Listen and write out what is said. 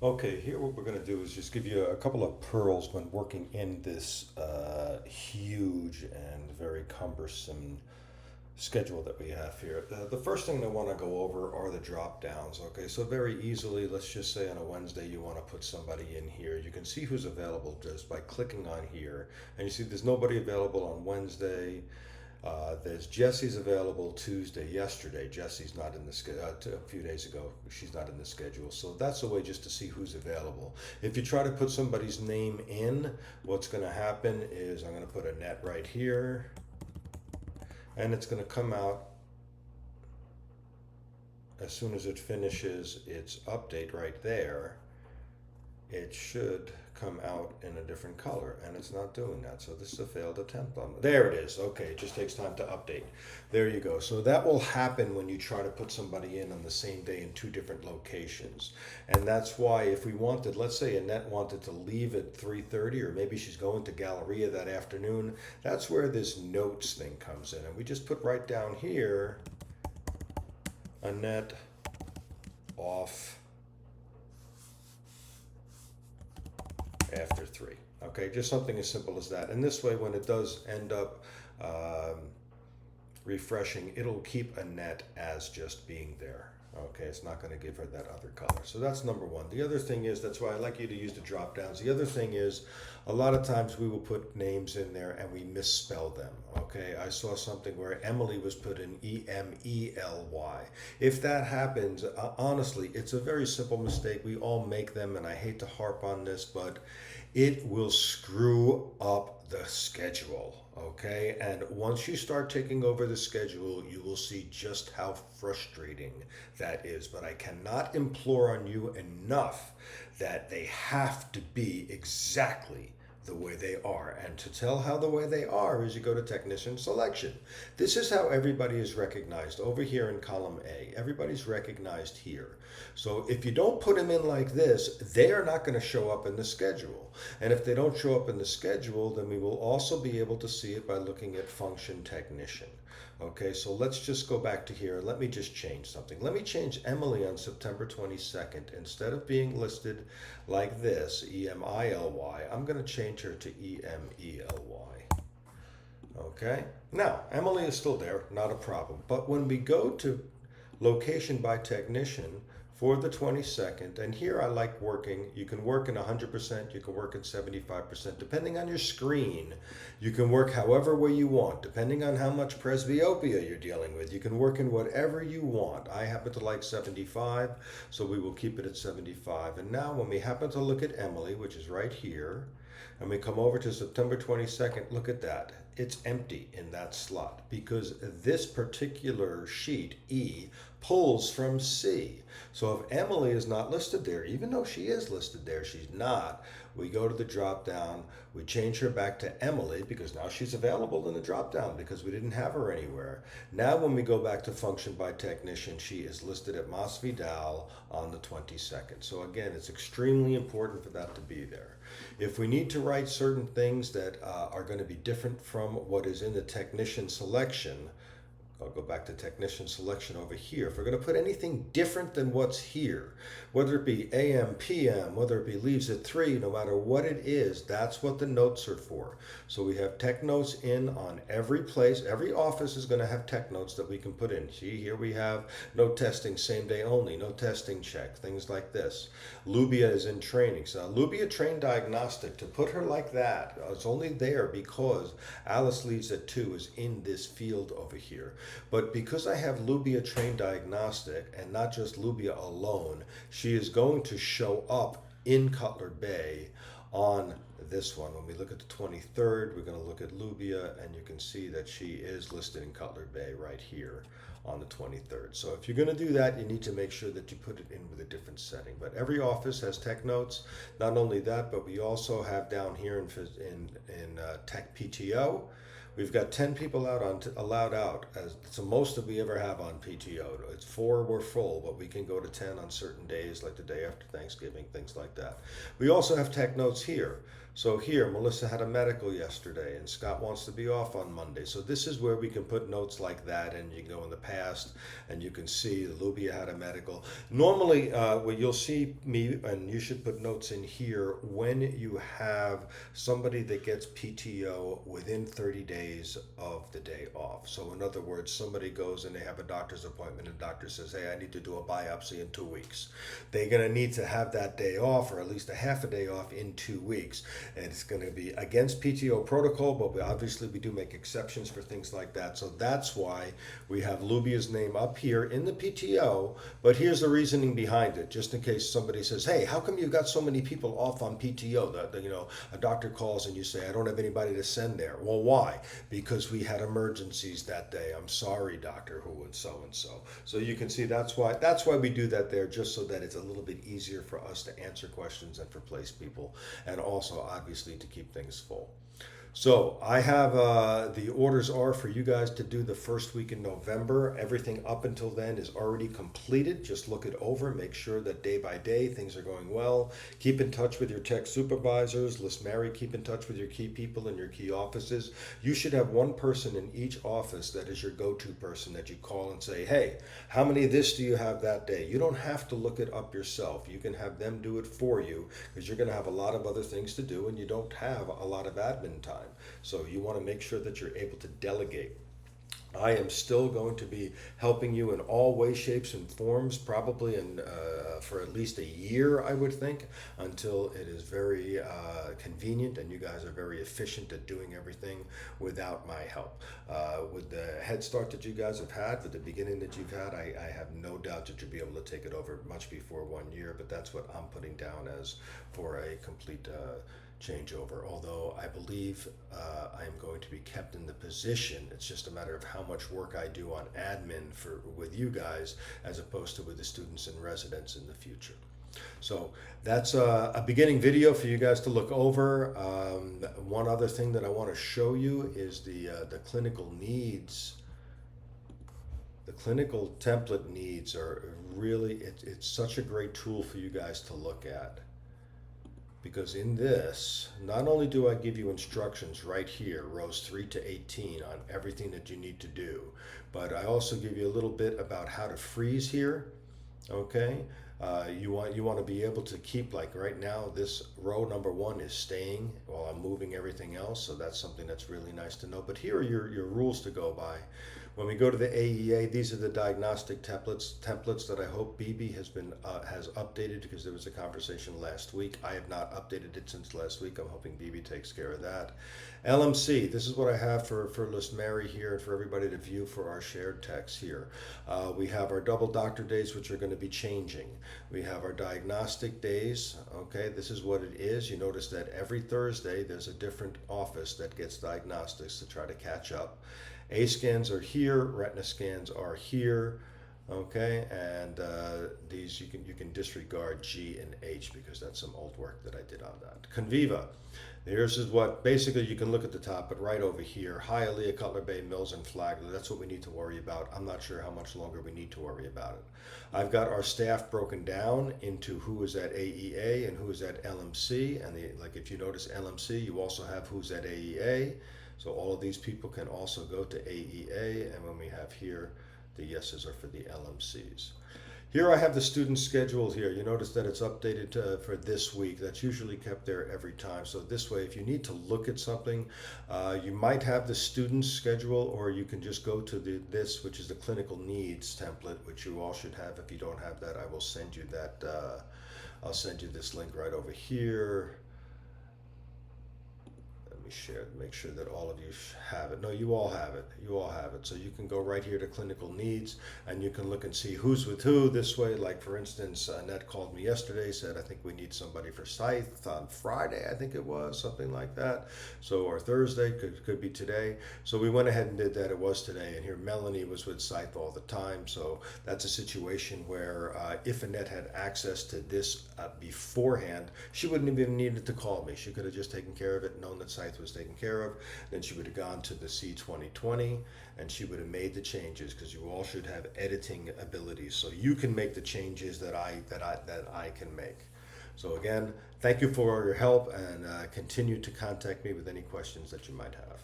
Okay, here what we're going to do is just give you a couple of pearls when working in this huge and very cumbersome schedule that we have here. The first thing I want to go over are the drop downs. Okay, so very easily, let's just say on a Wednesday you want to put somebody in here. You can see who's available just by clicking on here. And you see there's nobody available on Wednesday. There's Jesse's available Tuesday. Yesterday, Jesse's not in the schedule. A few days ago, she's not in the schedule. So that's a way just to see who's available. If you try to put somebody's name in, what's going to happen is I'm going to put a net right here, and it's going to come out as soon as it finishes its update right there. It should come out in a different color, and it's not doing that. So this is a failed attempt on there. It is. Okay, it just takes time to update. There you go. So that will happen when you try to put somebody in on the same day in two different locations. And that's why if we wanted, let's say Annette wanted to leave at 3:30, or maybe she's going to Galleria that afternoon, that's where this notes thing comes in. And we just put right down here, Annette off after 3. Okay, just something as simple as that. And this way, when it does end up refreshing, it'll keep Annette as just being there. Okay, it's not going to give her that other color. So that's number one. The other thing is, that's why I like you to use the drop downs. The other thing is, a lot of times we will put names in there and we misspell them. Okay, I saw something where Emily was put in Emely. If that happens, honestly, it's a very simple mistake. We all make them, and I hate to harp on this, but it will screw up the schedule. Okay, and once you start taking over the schedule, you will see just how frustrating that is. But I cannot implore on you enough that they have to be exactly the way they are. And to tell how the way they are is you go to technician selection. This is how everybody is recognized over here in column A. Everybody's recognized here. So if you don't put them in like this, they are not going to show up in the schedule. And if they don't show up in the schedule, then we will also be able to see it by looking at function technician. Okay, so let's just go back to here. Let me just change something. Let me change Emily on September 22nd. Instead of being listed like this, Emily, I'm going to change her to Emely. Okay, now Emily is still there, not a problem. But when we go to location by technician for the 22nd, and here I like working, you can work in 100%, you can work in 75%, depending on your screen. You can work however way you want, depending on how much presbyopia you're dealing with. You can work in whatever you want. I happen to like 75, so we will keep it at 75. And now when we happen to look at Emily, which is right here, and we come over to September 22nd, look at that. It's empty in that slot because this particular sheet, E, pulls from C. So if Emily is not listed there, even though she is listed there, she's not. We go to the drop down, we change her back to Emily because now she's available in the drop down because we didn't have her anywhere. Now when we go back to function by technician, she is listed at Masvidal on the 22nd. So again, it's extremely important for that to be there. If we need to write certain things that are going to be different from what is in the technician selection, I'll go back to technician selection over here. If we're going to put anything different than what's here, whether it be AM, PM, whether it be leaves at 3, no matter what it is, that's what the notes are for. So we have tech notes in on every place. Every office is going to have tech notes that we can put in. See, here we have no testing, same day only, no testing check, things like this. Lubia is in training. So Lubia trained diagnostic, to put her like that, it's only there because Alice leaves at 2 is in this field over here. But because I have Lubia trained diagnostic and not just Lubia alone, she is going to show up in Cutler Bay on this one. When we look at the 23rd, we're going to look at Lubia, and you can see that she is listed in Cutler Bay right here on the 23rd. So if you're going to do that, you need to make sure that you put it in with a different setting. But every office has tech notes. Not only that, but we also have down here in Tech PTO, We've got 10 people out allowed out. It's the most that we ever have on PTO. It's 4 we're full, but we can go to 10 on certain days, like the day after Thanksgiving, things like that. We also have tech notes here. So here, Melissa had a medical yesterday, and Scott wants to be off on Monday. So this is where we can put notes like that, and you can go in the past, and you can see Lubia had a medical. Normally, what you'll see me, and you should put notes in here when you have somebody that gets PTO within 30 days of the day off. So in other words, somebody goes and they have a doctor's appointment, and the doctor says, hey, I need to do a biopsy in 2 weeks. They're going to need to have that day off, or at least a half a day off in 2 weeks. And it's going to be against PTO protocol, but we do make exceptions for things like that. So that's why we have Lubia's name up here in the PTO. But here's the reasoning behind it, just in case somebody says, hey, how come you've got so many people off on PTO? A doctor calls and you say, I don't have anybody to send there. Well, why? Because we had emergencies that day. I'm sorry, Doctor Who and so and so. So you can see that's why we do that there, just so that it's a little bit easier for us to answer questions and for place people, and also obviously to keep things full. So I have the orders are for you guys to do the first week in November. Everything up until then is already completed. Just look it over, make sure that day by day things are going well. Keep in touch with your tech supervisors. List Mary, keep in touch with your key people in your key offices. You should have one person in each office that is your go-to person that you call and say, hey, how many of this do you have that day? You don't have to look it up yourself. You can have them do it for you, because you're going to have a lot of other things to do and you don't have a lot of admin time. So you want to make sure that you're able to delegate. I am still going to be helping you in all ways, shapes, and forms, probably for at least a year, I would think, until it is very convenient and you guys are very efficient at doing everything without my help. With the head start that you guys have had, with the beginning that you've had, I have no doubt that you'll be able to take it over much before 1 year, but that's what I'm putting down as for a complete changeover. Although I believe I am going to be kept in the position, it's just a matter of how much work I do on admin with you guys as opposed to with the students and residents in the future. So that's a beginning video for you guys to look over. One other thing that I want to show you is the clinical needs. The clinical template needs are really, it's such a great tool for you guys to look at. Because in this, not only do I give you instructions right here, rows 3 to 18, on everything that you need to do, but I also give you a little bit about how to freeze here, okay? You want to be able to keep, like right now, this row number 1 is staying while I'm moving everything else, so that's something that's really nice to know. But here are your rules to go by. When we go to the AEA, these are the diagnostic templates that I hope BB has updated, because there was a conversation last week. I have not updated it since last week. I'm hoping BB takes care of that. LMC, this is what I have for List Mary here and for everybody to view for our shared text here. We have our double doctor days, which are going to be changing. We have our diagnostic days. Okay, this is what it is. You notice that every Thursday there's a different office that gets diagnostics to try to catch up. A scans are here, retina scans are here, okay, and these you can disregard G and H because that's some old work that I did on that. Conviva, here's what basically you can look at the top, but right over here, Hialeah, Cutler Bay, Mills, and Flagler. That's what we need to worry about. I'm not sure how much longer we need to worry about it. I've got our staff broken down into who is at AEA and who is at LMC, and like if you notice LMC, you also have who's at AEA. So all of these people can also go to AEA, and when we have here, the yeses are for the LMCs. Here I have the student schedule here. You notice that it's updated for this week. That's usually kept there every time. So this way, if you need to look at something, you might have the student schedule, or you can just go to this, which is the clinical needs template, which you all should have. If you don't have that, I will send you that. I'll send you this link right over here. Share, make sure that all of you have it. No, you all have it. You all have it. So you can go right here to clinical needs, and you can look and see who's with who this way. Like for instance, Annette called me yesterday, said, I think we need somebody for Scythe on Friday, I think it was, something like that. So, or Thursday, could be today. So we went ahead and did that. It was today. And here Melanie was with Scythe all the time. So that's a situation where if Annette had access to this beforehand, she wouldn't have even needed to call me. She could have just taken care of it, known that Scythe Beth was taken care of. Then she would have gone to the C2020 and she would have made the changes, because you all should have editing abilities. So you can make the changes that I can make. So again, thank you for your help, and continue to contact me with any questions that you might have.